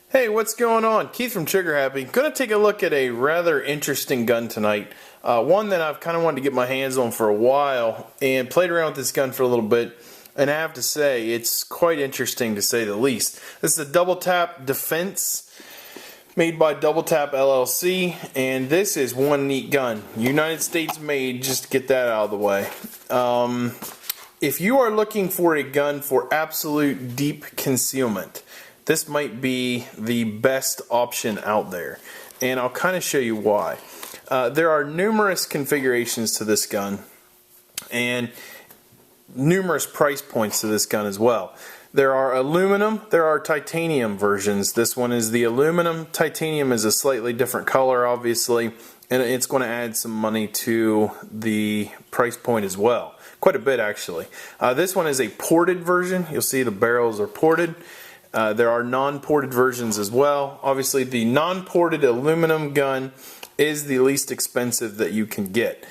Hey, what's going on? Keith from Trigger Happy. Going to take a look at a rather interesting gun tonight. One that I've kind of wanted to get my hands on for a while and played around with this gun for a little bit. And I have to say, it's quite interesting to say the least. This is a Doubletap Defense made by Doubletap LLC. And this is one neat gun. United States made, just to get that out of the way. If you are looking for a gun for absolute deep concealment, this might be the best option out there, and I'll kind of show you why. There are numerous configurations to this gun and numerous price points to this gun as well. There are aluminum, there are titanium versions. This one is the aluminum. Titanium is a slightly different color, obviously, and it's going to add some money to the price point as well. Quite a bit, actually. This one is a ported version. You'll see the barrels are ported. There are non-ported versions as well. Obviously, the non-ported aluminum gun is the least expensive that you can get.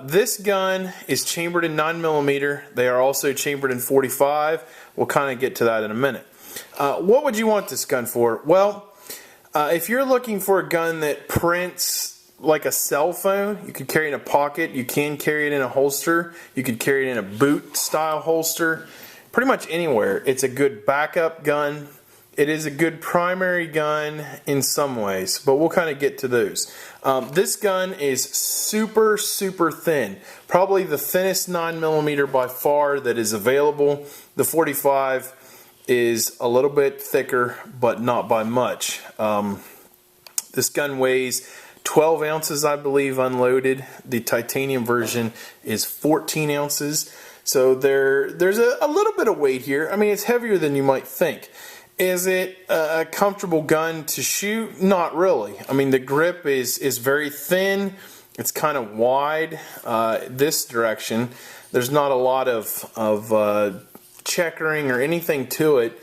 This gun is chambered in 9mm. They are also chambered in 45. We'll kind of get to that in a minute. What would you want this gun for? Well, if you're looking for a gun that prints like a cell phone, you could carry it in a pocket. You can carry it in a holster. You could carry it in a boot-style holster. Pretty much anywhere. It's a good backup gun. It is a good primary gun in some ways, but we'll kind of get to those. This gun is super thin. Probably the thinnest 9mm by far that is available. The 45 is a little bit thicker, but not by much. This gun weighs 12 ounces, I believe, unloaded. The titanium version is 14 ounces. So there's a little bit of weight here. I mean, it's heavier than you might think. Is it a comfortable gun to shoot? Not really. I mean, the grip is very thin. It's kind of wide this direction. There's not a lot of checkering or anything to it.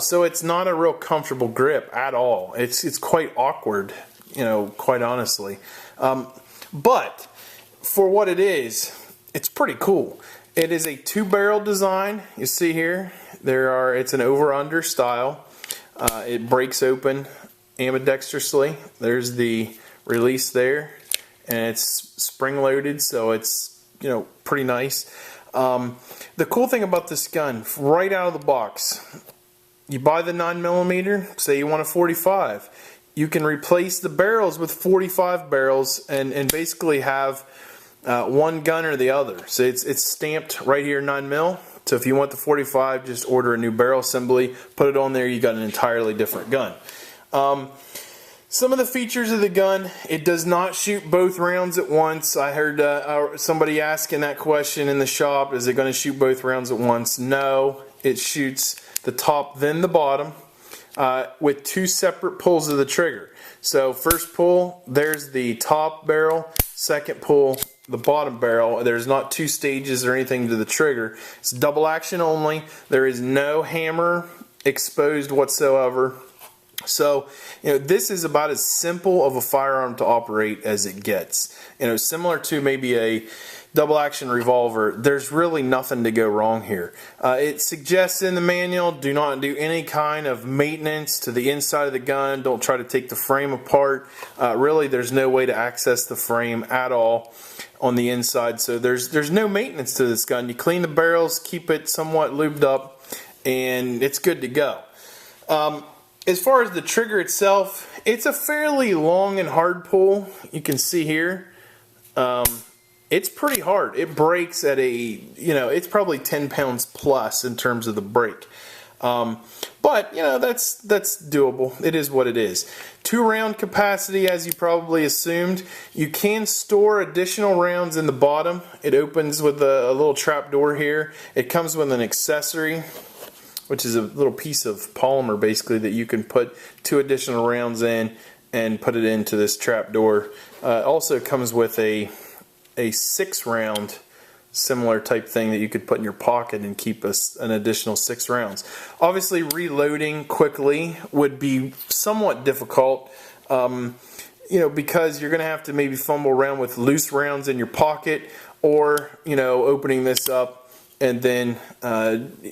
So it's not a real comfortable grip at all. It's quite awkward, you know, quite honestly. But for what it is, it's pretty cool. It is a two-barrel design. You see here, it's an over-under style. It breaks open ambidextrously. There's the release there, and it's spring-loaded, so it's, you know, pretty nice. The cool thing about this gun, right out of the box, you buy the 9mm, say you want a 45. You can replace the barrels with 45 barrels and basically have one gun or the other. So it's stamped right here 9mm. So if you want the 45, just order a new barrel assembly, put it on there, you got an entirely different gun. Some of the features of the gun: it does not shoot both rounds at once. I heard somebody asking that question in the shop, is it going to shoot both rounds at once? No, it shoots the top then the bottom with two separate pulls of the trigger. So first pull, there's the top barrel. Second pull, the bottom barrel. There's not two stages or anything to the trigger. It's double action only. There is no hammer exposed whatsoever. So, you know, this is about as simple of a firearm to operate as it gets. You know, similar to maybe a double action revolver, there's really nothing to go wrong here. It suggests in the manual, do not do any kind of maintenance to the inside of the gun. Don't try to take the frame apart. Really, there's no way to access the frame at all on the inside. So there's no maintenance to this gun. You clean the barrels, keep it somewhat lubed up, and it's good to go. As far as the trigger itself, it's a fairly long and hard pull. You can see here. It's pretty hard. It breaks at it's probably 10 pounds plus in terms of the break. But, you know, that's doable. It is what it is. 2-round capacity, as you probably assumed. You can store additional rounds in the bottom. It opens with a little trap door here. It comes with an accessory, which is a little piece of polymer basically that you can put 2 additional rounds in and put it into this trap door. It also comes with a 6-round similar type thing that you could put in your pocket and keep an additional 6 rounds. Obviously, reloading quickly would be somewhat difficult, because you're going to have to maybe fumble around with loose rounds in your pocket, or opening this up and then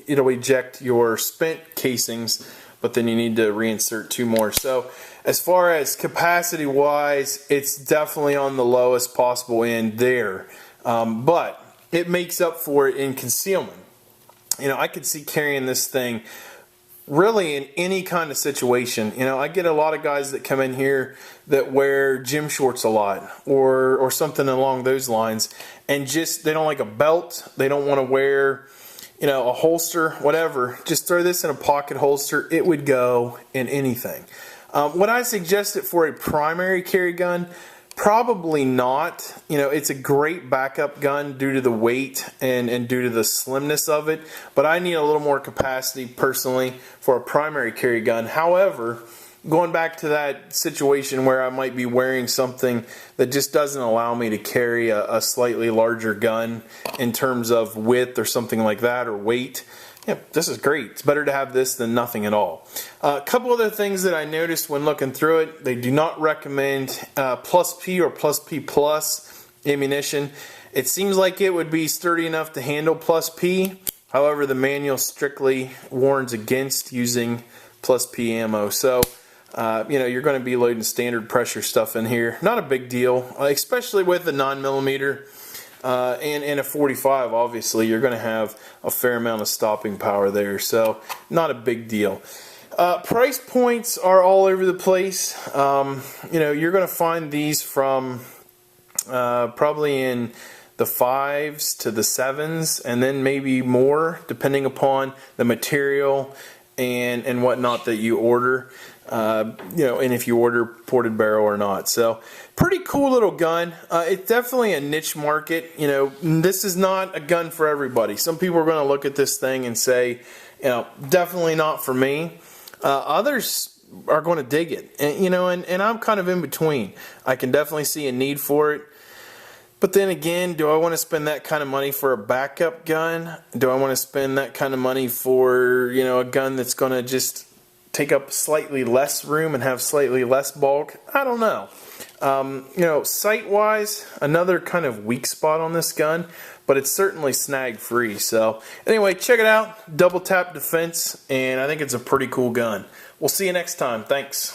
eject your spent casings. but then you need to reinsert 2 more. So as far as capacity wise, it's definitely on the lowest possible end there, but it makes up for it in concealment. You know, I could see carrying this thing really in any kind of situation. You know, I get a lot of guys that come in here that wear gym shorts a lot or something along those lines, and just they don't like a belt, they don't want to wear, you know, a holster, whatever. Just throw this in a pocket holster. It would go in anything. Would I suggest it for a primary carry gun? Probably not. You know, it's a great backup gun due to the weight and due to the slimness of it, but I need a little more capacity personally for a primary carry gun. However, going back to that situation where I might be wearing something that just doesn't allow me to carry a slightly larger gun in terms of width or something like that, or weight, yeah, this is great. It's better to have this than nothing at all. A couple other things that I noticed when looking through it: they do not recommend plus P or plus P plus ammunition. It seems like it would be sturdy enough to handle plus P. However, the manual strictly warns against using plus P ammo. So, you know, you're going to be loading standard pressure stuff in here. Not a big deal, especially with the 9mm. And a 45, obviously, you're going to have a fair amount of stopping power there, so not a big deal. Price points are all over the place. You know, you're going to find these from probably in the 5s to the 7s, and then maybe more, depending upon the material and whatnot that you order. You know, and if you order ported barrel or not. So pretty cool little gun. It's definitely a niche market. You know, this is not a gun for everybody. Some people are going to look at this thing and say, you know, definitely not for me. Others are going to dig it, and, you know, and I'm kind of in between. I can definitely see a need for it. But then again, do I want to spend that kind of money for a backup gun? Do I want to spend that kind of money for, you know, a gun that's going to just take up slightly less room and have slightly less bulk? I don't know. You know, sight-wise, another kind of weak spot on this gun, but it's certainly snag-free. So anyway, check it out. Double Tap Defense, and I think it's a pretty cool gun. We'll see you next time. Thanks.